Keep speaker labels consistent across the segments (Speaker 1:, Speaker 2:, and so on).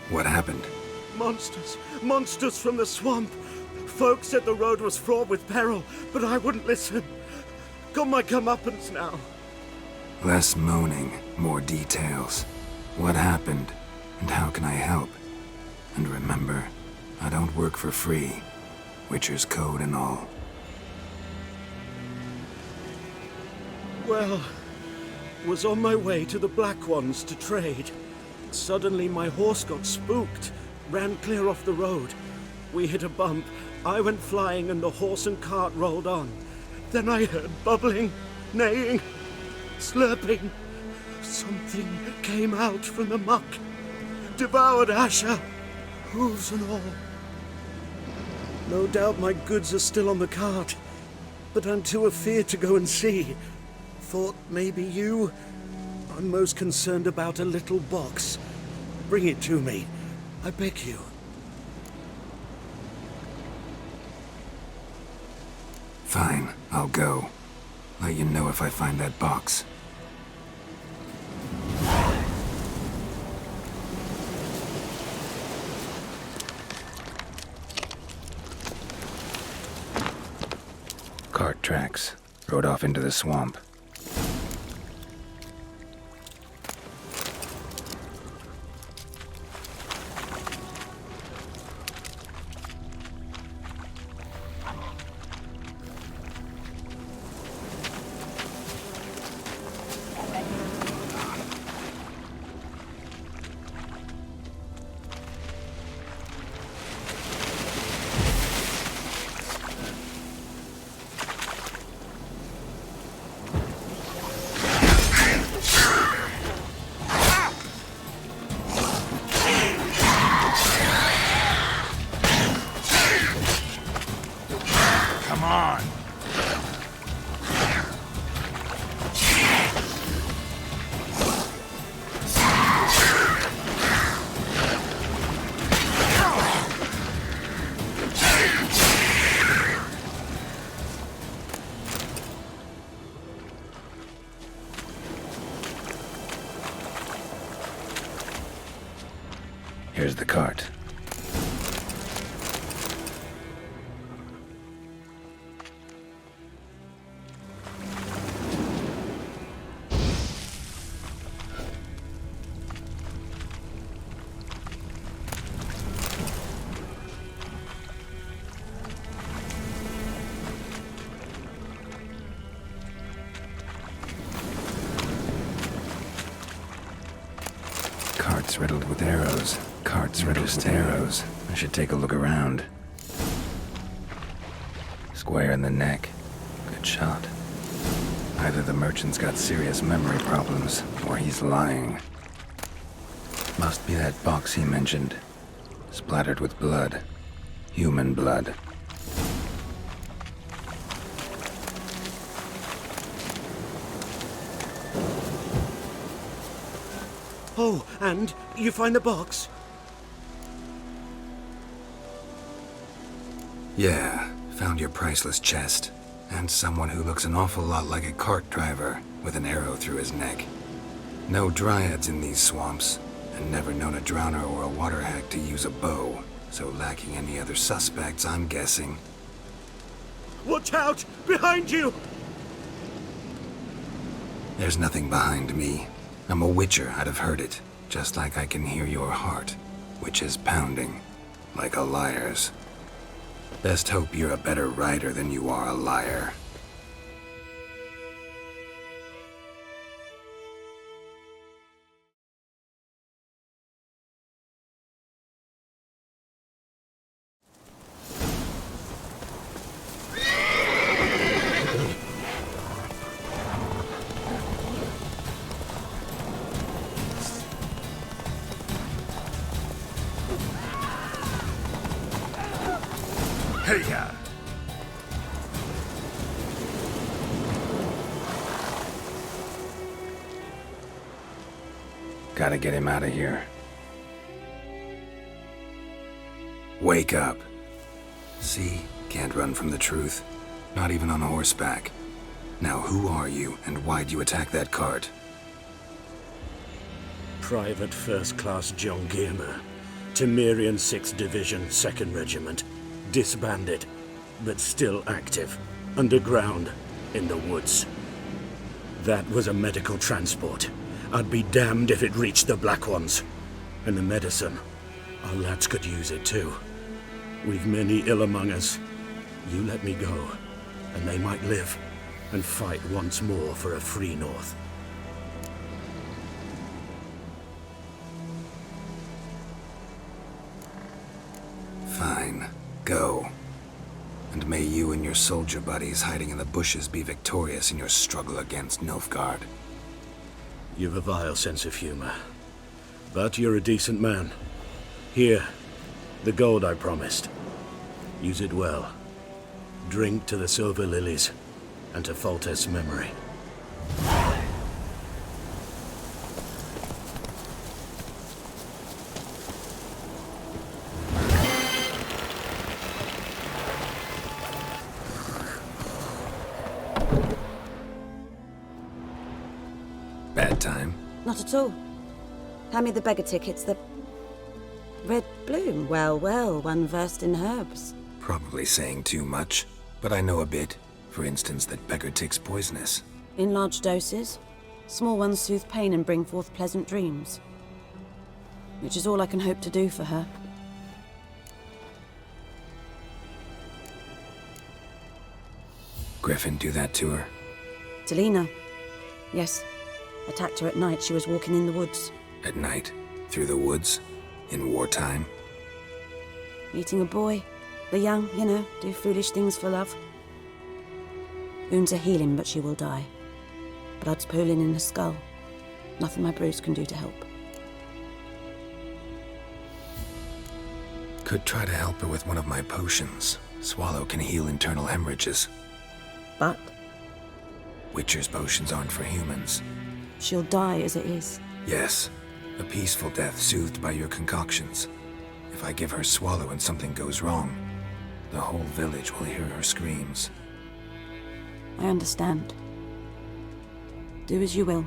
Speaker 1: What happened?
Speaker 2: Monsters! Monsters from the swamp! Folks said the road was fraught with peril, but I wouldn't listen. Got my comeuppance now.
Speaker 1: Less moaning, more details. What happened, and how can I help? And remember, I don't work for free. Witcher's code and all.
Speaker 2: Well, was on my way to the Black Ones to trade. Suddenly my horse got spooked, ran clear off the road. We hit a bump, I went flying and the horse and cart rolled on. Then I heard bubbling, neighing, slurping. Something came out from the muck, devoured Asher, hooves and all. No doubt my goods are still on the cart, but I'm too afeard to go and see. Thought maybe you... I'm most concerned about a little box. Bring it to me, I beg you.
Speaker 1: Fine, I'll go. Let you know if I find that box. Cart tracks. Rode off into the swamp. Here's the cart. Carts riddled with arrows. Carts riddled with arrows. I should take a look around. Square in the neck. Good shot. Either the merchant's got serious memory problems, or he's lying. Must be that box he mentioned. Splattered with blood. Human blood.
Speaker 2: Oh, and you find the box?
Speaker 1: Yeah, found your priceless chest. And someone who looks an awful lot like a cart driver, with an arrow through his neck. No dryads in these swamps, and never known a drowner or a water hack to use a bow, so lacking any other suspects, I'm guessing.
Speaker 2: Watch out! Behind you!
Speaker 1: There's nothing behind me. I'm a witcher, I'd have heard it, just like I can hear your heart, which is pounding, like a liar's. Best hope you're a better rider than you are a liar.
Speaker 3: Hey-ya!
Speaker 1: Gotta get him out of here. Wake up. See? Can't run from the truth. Not even on horseback. Now who are you, and why'd you attack that cart?
Speaker 2: Private First Class John Giermer. Temerian 6th Division, 2nd Regiment. Disbanded, but still active. Underground, in the woods. That was a medical transport. I'd be damned if it reached the Black Ones. And the medicine, our lads could use it too. We've many ill among us. You let me go, and they might live and fight once more for a free North.
Speaker 1: Fine. Go. And may you and your soldier buddies hiding in the bushes be victorious in your struggle against Nilfgaard.
Speaker 2: You've a vile sense of humor. But you're a decent man. Here, the gold I promised. Use it well. Drink to the silver lilies, and to Foltest's memory.
Speaker 1: Bad time?
Speaker 4: Not at all. Hand me the beggar tickets, the red bloom. Well, well, one versed in herbs.
Speaker 1: Probably saying too much, but I know a bit. For instance, that beggar tick's poisonous.
Speaker 4: In large doses. Small ones soothe pain and bring forth pleasant dreams. Which is all I can hope to do for her.
Speaker 1: Griffin do that to her?
Speaker 4: Delina. Yes. Attacked her at night. She was walking in the woods.
Speaker 1: At night? Through the woods? In wartime?
Speaker 4: Meeting a boy. The young, you know, do foolish things for love. Wounds are healing, but she will die. Blood's pooling in her skull. Nothing my bruise can do to help.
Speaker 1: Could try to help her with one of my potions. Swallow can heal internal hemorrhages.
Speaker 4: But
Speaker 1: Witcher's potions aren't for humans.
Speaker 4: she'll die as it is.
Speaker 1: Yes, a peaceful death soothed by your concoctions. If I give her Swallow and something goes wrong, the whole village will hear her screams.
Speaker 4: I understand. Do as you will.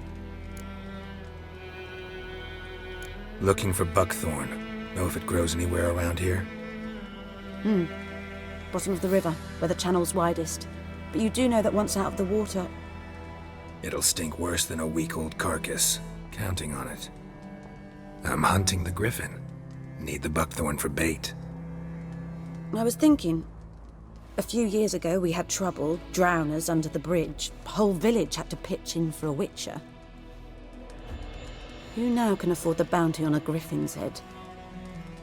Speaker 1: Looking for buckthorn. Know if it grows anywhere around here?
Speaker 4: Bottom of the river, where the channel's widest. But you do know that once out of the water...
Speaker 1: It'll stink worse than a week-old carcass. Counting on it. I'm hunting the griffin. Need the buckthorn for bait.
Speaker 4: I was thinking... A few years ago we had trouble, drowners under the bridge. The whole village had to pitch in for a witcher. Who now can afford the bounty on a griffin's head?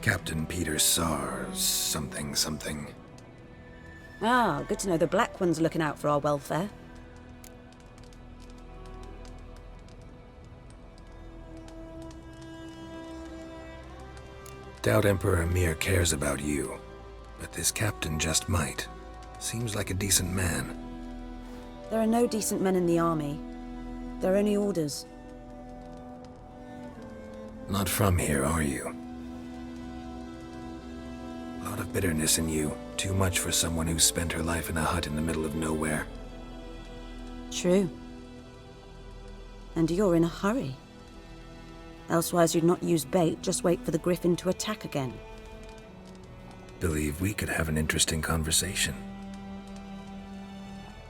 Speaker 1: Captain Peter Sars, something.
Speaker 4: Ah, good to know the Black One's looking out for our welfare.
Speaker 1: Doubt Emperor Emir cares about you, but this captain just might. Seems like a decent man.
Speaker 4: There are no decent men in the army. There are only orders.
Speaker 1: Not from here, are you? A lot of bitterness in you. Too much for someone who spent her life in a hut in the middle of nowhere.
Speaker 4: True. And you're in a hurry. Elsewise you'd not use bait, just wait for the griffin to attack again.
Speaker 1: Believe we could have an interesting conversation.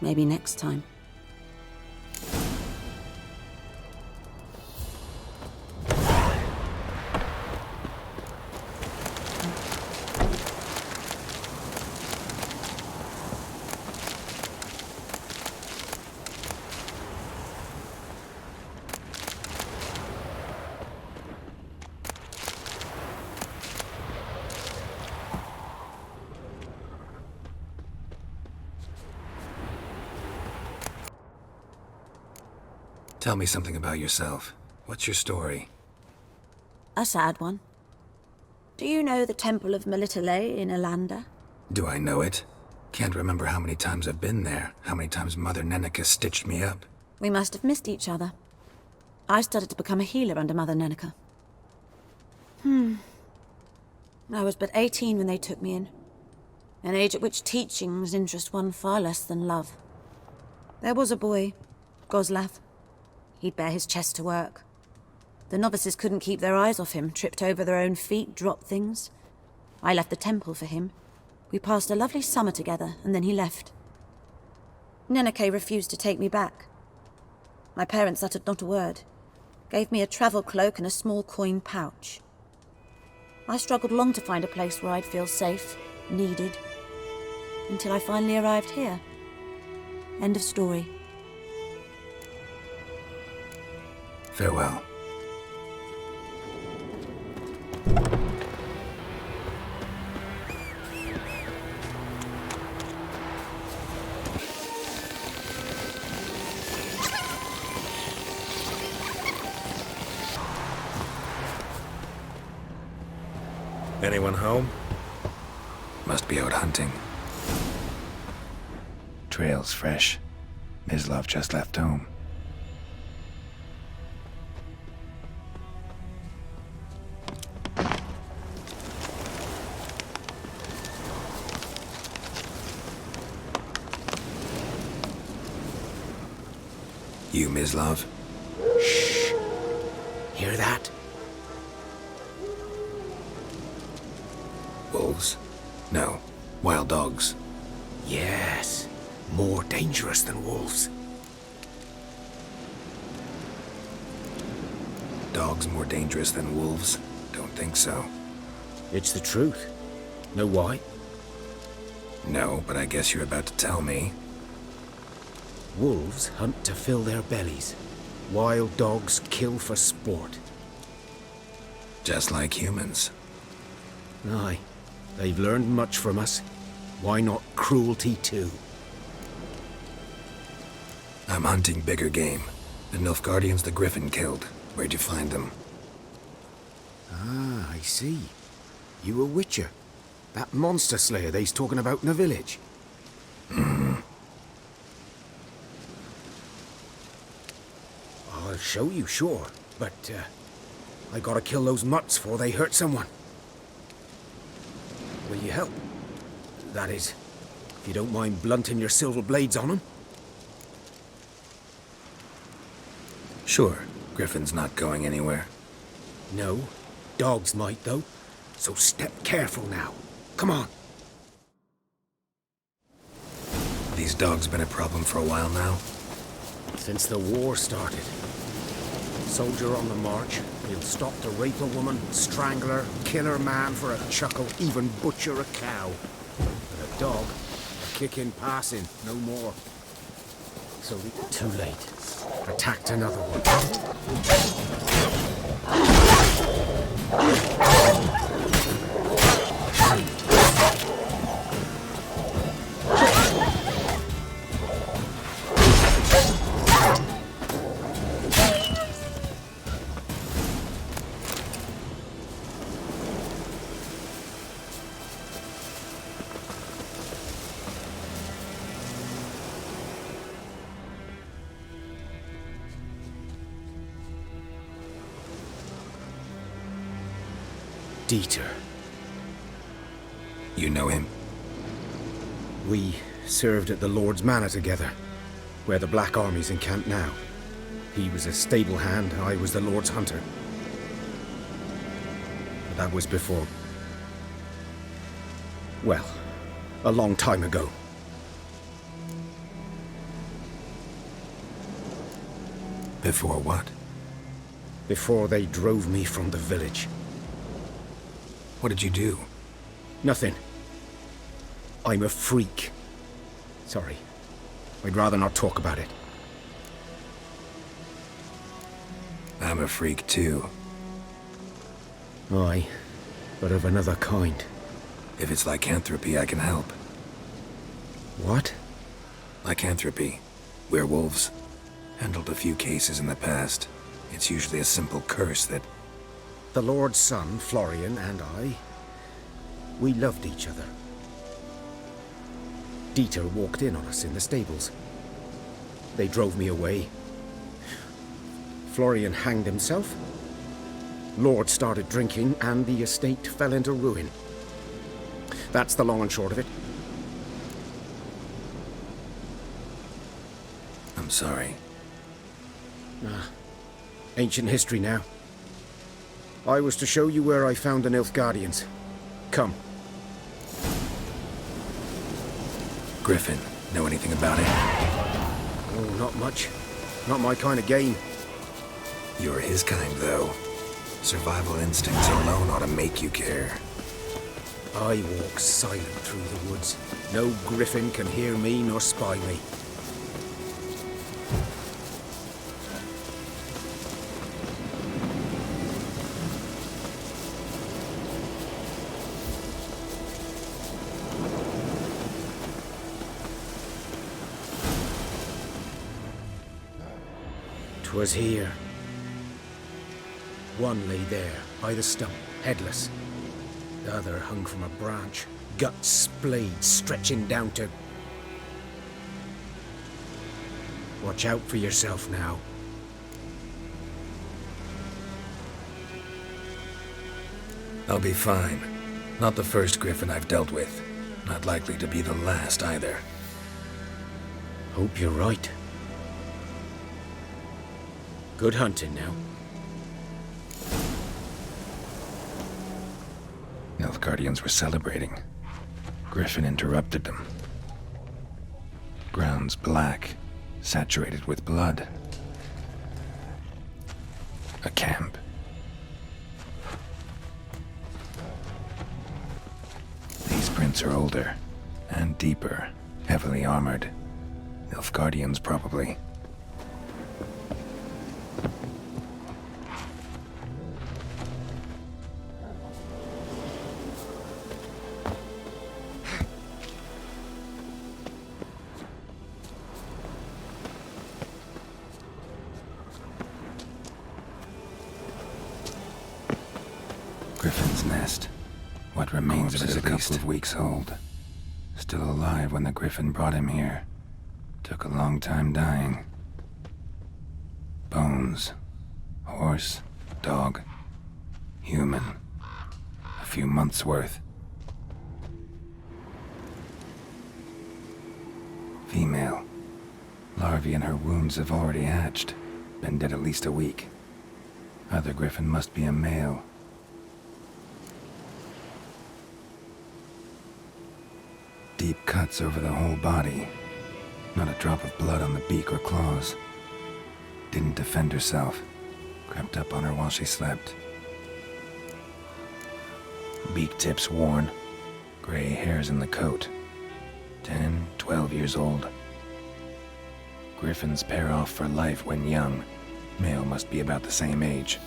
Speaker 4: Maybe next time.
Speaker 1: Tell me something about yourself. What's your story?
Speaker 4: A sad one. Do you know the Temple of Melitele in Alanda?
Speaker 1: Do I know it? Can't remember how many times I've been there, how many times Mother Neneka stitched me up.
Speaker 4: We must have missed each other. I started to become a healer under Mother Neneka. I was but 18 when they took me in. An age at which teachings interest one far less than love. There was a boy, Goslav. He'd bare his chest to work. The novices couldn't keep their eyes off him, tripped over their own feet, dropped things. I left the temple for him. We passed a lovely summer together, and then he left. Neneke refused to take me back. My parents uttered not a word. Gave me a travel cloak and a small coin pouch. I struggled long to find a place where I'd feel safe, needed, until I finally arrived here. End of story.
Speaker 1: Farewell.
Speaker 3: Anyone home?
Speaker 1: Must be out hunting. Trail's fresh. Mislav just left home. You, Mislav?
Speaker 3: Shh. Hear that?
Speaker 1: Wolves? No. Wild dogs.
Speaker 3: Yes. More dangerous than wolves.
Speaker 1: Dogs more dangerous than wolves? Don't think so.
Speaker 3: It's the truth. Know why?
Speaker 1: No, but I guess you're about to tell me.
Speaker 3: Wolves hunt to fill their bellies. Wild dogs kill for sport.
Speaker 1: Just like humans.
Speaker 3: Aye. They've learned much from us. Why not cruelty too?
Speaker 1: I'm hunting bigger game. The Nilfgaardians the Griffin killed. Where'd you find them?
Speaker 3: Ah, I see. You a witcher. That monster slayer they's talking about in the village. I'll show you, sure. But, I gotta kill those mutts before they hurt someone. Will you help? That is, if you don't mind blunting your silver blades on them.
Speaker 1: Sure. Griffin's not going anywhere.
Speaker 3: No, dogs might though. So step careful now. Come on.
Speaker 1: These dogs been a problem for a while now?
Speaker 3: Since the war started. Soldier on the march, he'll stop to rape a woman, strangle her, kill her man for a chuckle, even butcher a cow. But a dog, a kick in passing, no more. So too late. Attacked another one. Dieter.
Speaker 1: You know him?
Speaker 3: We served at the Lord's Manor together, where the Black Army's encamped now. He was a stable hand, I was the Lord's hunter. But that was before... well, a long time ago.
Speaker 1: Before what?
Speaker 3: Before they drove me from the village.
Speaker 1: What did you do?
Speaker 3: Nothing. I'm a freak. Sorry. I'd rather not talk about it.
Speaker 1: I'm a freak too.
Speaker 3: Aye, but of another kind.
Speaker 1: If it's lycanthropy, I can help.
Speaker 3: What?
Speaker 1: Lycanthropy. Werewolves. Handled a few cases in the past. It's usually a simple curse that...
Speaker 3: The Lord's son, Florian, and I, we loved each other. Dieter walked in on us in the stables. They drove me away. Florian hanged himself. Lord started drinking, and the estate fell into ruin. That's the long and short of it.
Speaker 1: I'm sorry.
Speaker 3: Ancient history now. I was to show you where I found the Nilfgaardians. Come.
Speaker 1: Griffin, know anything about it?
Speaker 3: Oh, not much. Not my kind of game.
Speaker 1: You're his kind, though. Survival instincts alone ought to make you care.
Speaker 3: I walk silent through the woods. No griffin can hear me nor spy me. 'Twas here. One lay there, by the stump, headless. The other hung from a branch, guts splayed, stretching down to... Watch out for yourself now.
Speaker 1: I'll be fine. Not the first griffin I've dealt with. Not likely to be the last either.
Speaker 3: Hope you're right. Good hunting now.
Speaker 1: Nilfgaardians were celebrating. Griffin interrupted them. Ground's black, saturated with blood. A camp. These prints are older and deeper, heavily armored. Nilfgaardians, probably. Griffin's nest. What remains of it is a couple of weeks old. Still alive when the griffin brought him here. Took a long time dying. Bones. Horse. Dog. Human. A few months' worth. Female. Larvae in her wounds have already hatched. Been dead at least a week. Other griffin must be a male. Deep cuts over the whole body. Not a drop of blood on the beak or claws. Didn't defend herself. Crept up on her while she slept. Beak tips worn. Gray hairs in the coat. 10, 12 years old. Griffins pair off for life when young. Male must be about the same age.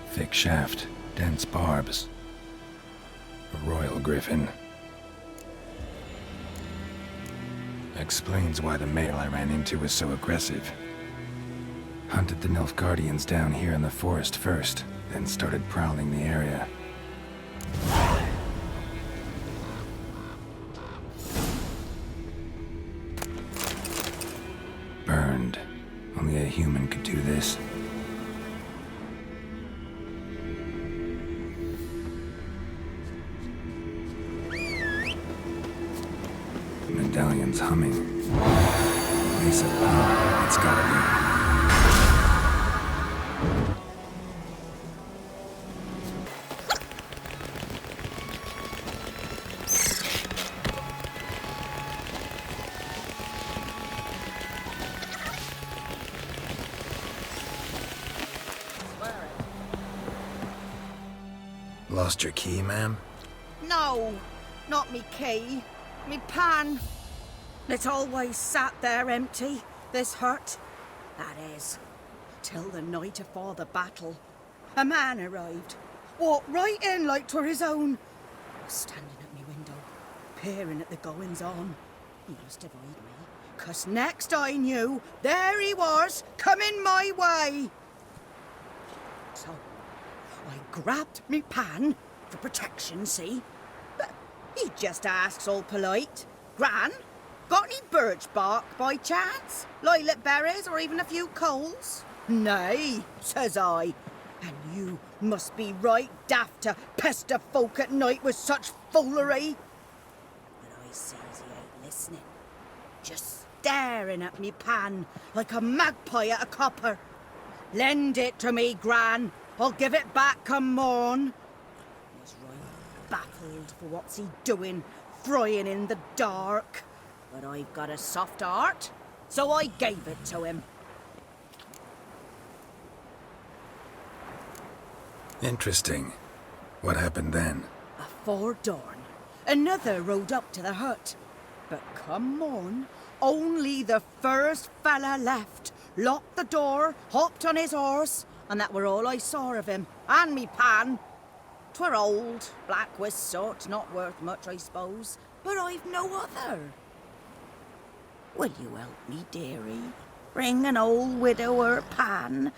Speaker 1: Thick shaft, dense barbs. A royal griffin. Explains why the male I ran into was so aggressive. Hunted the Nilfgaardians down here in the forest first, then started prowling the area. Burned. Only a human could do this. Medallion's humming. Ace of power, it's gotta be. Lost your key, ma'am?
Speaker 5: No, not me key. Me pan. It always sat there empty, this hut. That is, till the night afore the battle. A man arrived, walked right in like 'twere his own. Standing at me window, peering at the goings-on. He must avoid me, 'cause next I knew, there he was, coming my way. So, I grabbed me pan, for protection, see? But he just asks all polite, Gran, got any birch bark by chance? Lilac berries or even a few coals? Nay, says I. And you must be right daft to pester folk at night with such foolery. But I says he ain't listening. Just staring at me pan like a magpie at a copper. Lend it to me, Gran. I'll give it back come morn. Was right baffled for what's he doing, frying in the dark. But I've got a soft heart, so I gave it to him.
Speaker 1: Interesting. What happened then?
Speaker 5: Afore dawn, another rode up to the hut. But come morn, only the first fella left, locked the door, hopped on his horse, and that were all I saw of him, and me pan. 'Twere old, black with soot, not worth much, I suppose, but I've no other. Will you help me, dearie? Bring an old widower pan.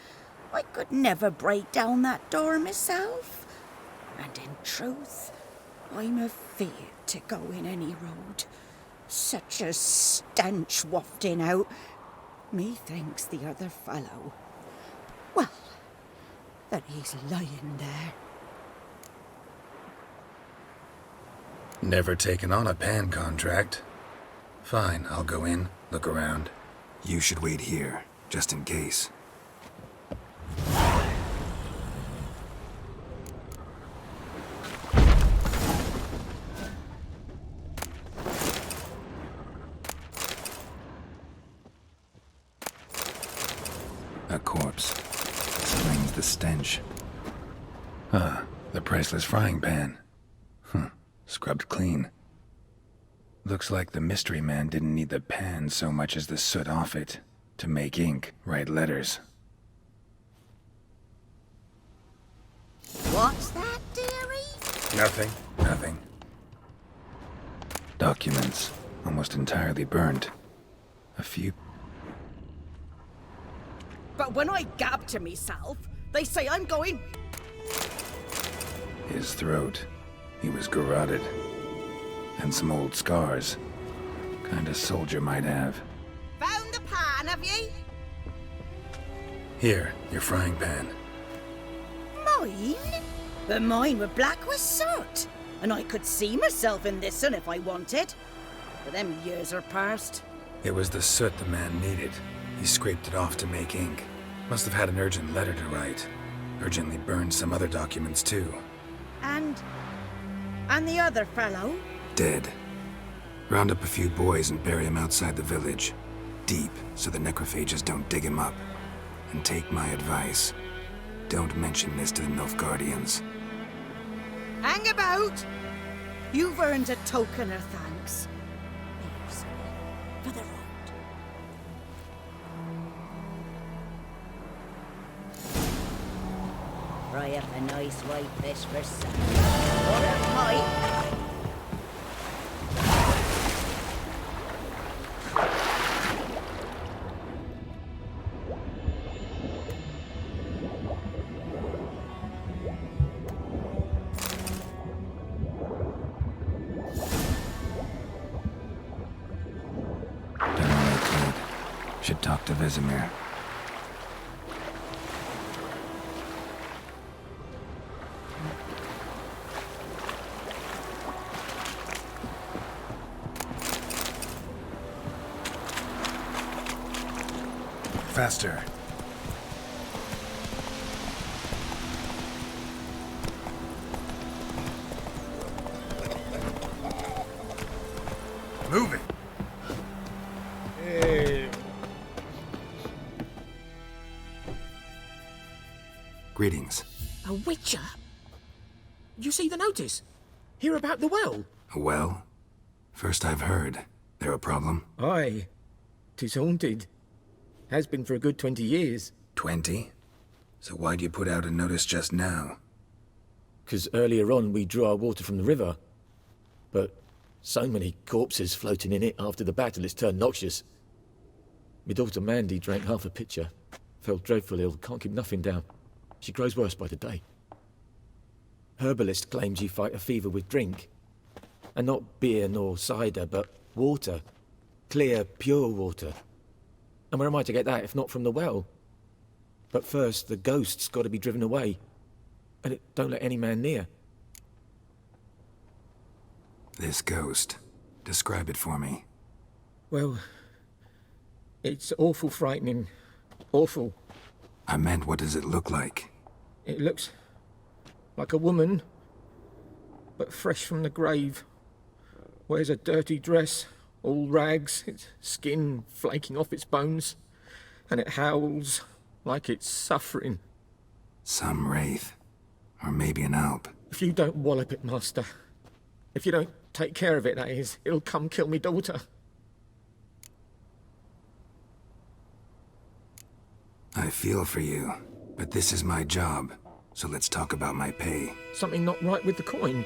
Speaker 5: I could never break down that door myself. And in truth, I'm afeard to go in any road. Such a stench wafting out. Methinks the other fellow, well, that he's lying there.
Speaker 1: Never taken on a pan contract. Fine, I'll go in, look around. You should wait here, just in case. A corpse. Explains the stench. Ah, the priceless frying pan. Scrubbed clean. Looks like the mystery man didn't need the pan so much as the soot off it to make ink, write letters.
Speaker 5: What's that, dearie?
Speaker 1: Nothing. Documents, almost entirely burnt. A few.
Speaker 5: But when I gab to myself, they say I'm going.
Speaker 1: His throat. He was garroted. And some old scars. Kind a soldier might have.
Speaker 5: Found the pan, have ye?
Speaker 1: Here, your frying pan.
Speaker 5: Mine? But mine were black with soot. And I could see myself in this one if I wanted. But them years are past.
Speaker 1: It was the soot the man needed. He scraped it off to make ink. Must have had an urgent letter to write. Urgently burned some other documents too.
Speaker 5: And the other fellow?
Speaker 1: Dead. Round up a few boys and bury him outside the village. Deep, so the necrophages don't dig him up. And take my advice. Don't mention this to the Nilfgaardians.
Speaker 5: Hang about! You've earned a token of thanks. Here's for the road. Fry up a nice white fish for supper. Or a pie.
Speaker 1: Should talk to Vesemir. Faster. Move it. Greetings.
Speaker 3: A witcher? You see the notice? Hear about the well?
Speaker 1: A well? First I've heard. There a problem?
Speaker 6: Aye. 'Tis haunted. Has been for a good 20 years.
Speaker 1: 20? So why'd you put out a notice just now?
Speaker 6: 'Cause earlier on we drew our water from the river. But so many corpses floating in it after the battle it's turned noxious. My daughter Mandy drank half a pitcher. Fell dreadful ill, can't keep nothing down. She grows worse by the day. Herbalist claims you fight a fever with drink. And not beer nor cider, but water. Clear, pure water. And where am I to get that if not from the well? But first, the ghost's got to be driven away. And it don't let any man near.
Speaker 1: This ghost. Describe it for me.
Speaker 6: Well, it's awful frightening. Awful.
Speaker 1: I meant, what does it look like?
Speaker 6: It looks like a woman, but fresh from the grave. Wears a dirty dress, all rags, its skin flaking off its bones, and it howls like it's suffering.
Speaker 1: Some wraith. Or maybe an alp.
Speaker 6: If you don't wallop it, Master, if you don't take care of it, that is, it'll come kill me daughter.
Speaker 1: I feel for you, but this is my job, so let's talk about my pay.
Speaker 6: Something not right with the coin.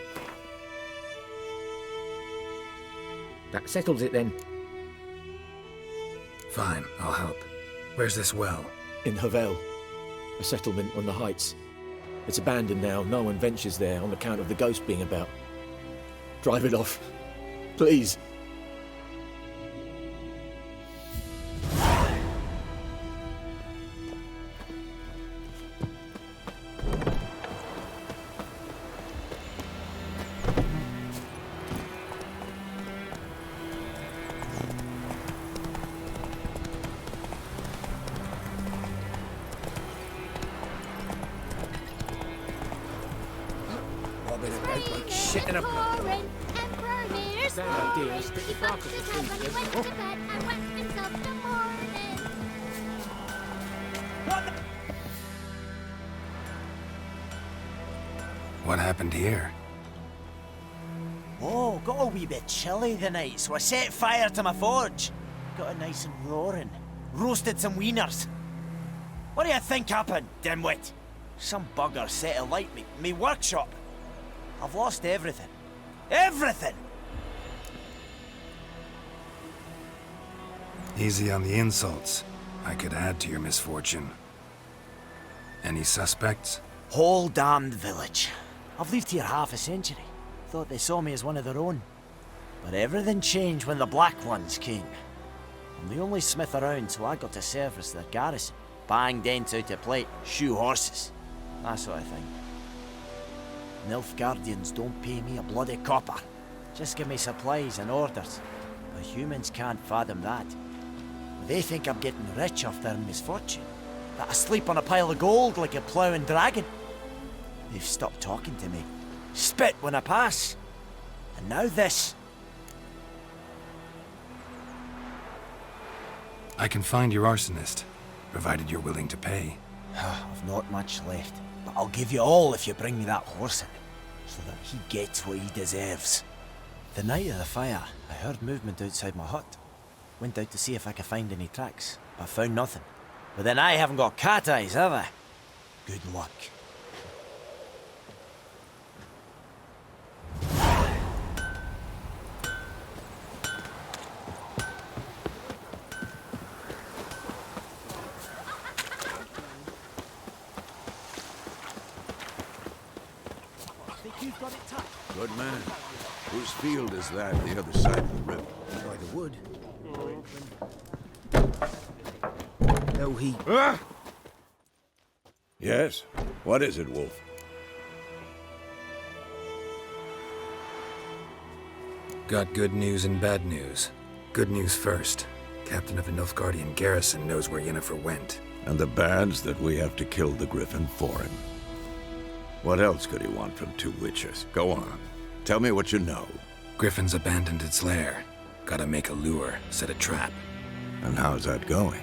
Speaker 6: That settles it then.
Speaker 1: Fine, I'll help. Where's this well?
Speaker 6: In Havel, a settlement on the heights. It's abandoned now, no one ventures there on account of the ghost being about. Drive it off, please.
Speaker 3: Shitting up. Stand dear. Stick your bark up the trees.
Speaker 1: What happened here?
Speaker 7: Oh, got a wee bit chilly the night, so I set fire to my forge. Got it nice and roaring. Roasted some wieners. What do you think happened, dimwit? Some bugger set alight me workshop. I've lost everything. Everything!
Speaker 1: Easy on the insults. I could add to your misfortune. Any suspects?
Speaker 7: Whole damned village. I've lived here half a century. Thought they saw me as one of their own. But everything changed when the Black Ones came. I'm the only smith around, so I got to service their garrison. Bang dents out of plate, shoe horses. That sort of thing. Nilfgaardians don't pay me a bloody copper. Just give me supplies and orders. But humans can't fathom that. They think I'm getting rich off their misfortune. That I sleep on a pile of gold like a ploughing dragon. They've stopped talking to me. Spit when I pass. And now this.
Speaker 1: I can find your arsonist, provided you're willing to pay.
Speaker 7: I've not much left, but I'll give you all if you bring me that horse in, so that he gets what he deserves. The night of the fire, I heard movement outside my hut. Went out to see if I could find any tracks, but found nothing. But then I haven't got cat eyes, have I? Good luck.
Speaker 8: Good man. Whose field is that the other side of the river?
Speaker 3: By the wood. No, he...
Speaker 8: Yes? What is it, Wolf?
Speaker 1: Got good news and bad news. Good news first. Captain of the Nilfgaardian garrison knows where Yennefer went.
Speaker 8: And the bad's that we have to kill the Griffin for him. What else could he want from two witches? Go on. Tell me what you know.
Speaker 1: Griffin's abandoned its lair. Gotta make a lure, set a trap.
Speaker 8: And how's that going?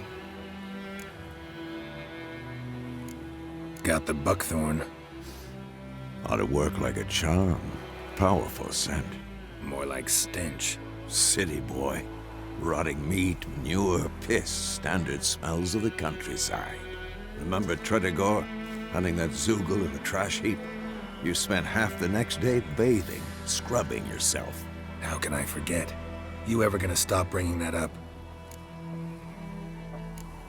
Speaker 1: Got the buckthorn.
Speaker 8: Ought to work like a charm. Powerful scent.
Speaker 1: More like stench.
Speaker 8: City boy. Rotting meat, manure, piss. Standard smells of the countryside. Remember Tredegor? Hunting that Zoogle in the trash heap? You spent half the next day bathing, scrubbing yourself.
Speaker 1: How can I forget? You ever gonna stop bringing that up?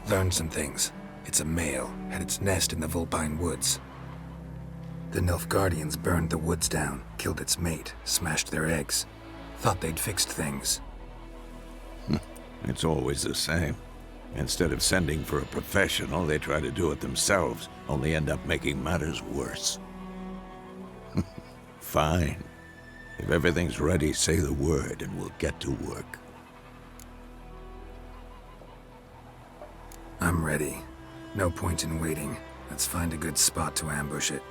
Speaker 1: Learned some things. It's a male, had its nest in the Vulpine Woods. The Nilfgaardians burned the woods down, killed its mate, smashed their eggs. Thought they'd fixed things.
Speaker 8: It's always the same. Instead of sending for a professional, they try to do it themselves, only end up making matters worse. Fine. If everything's ready, say the word and we'll get to work.
Speaker 1: I'm ready. No point in waiting. Let's find a good spot to ambush it.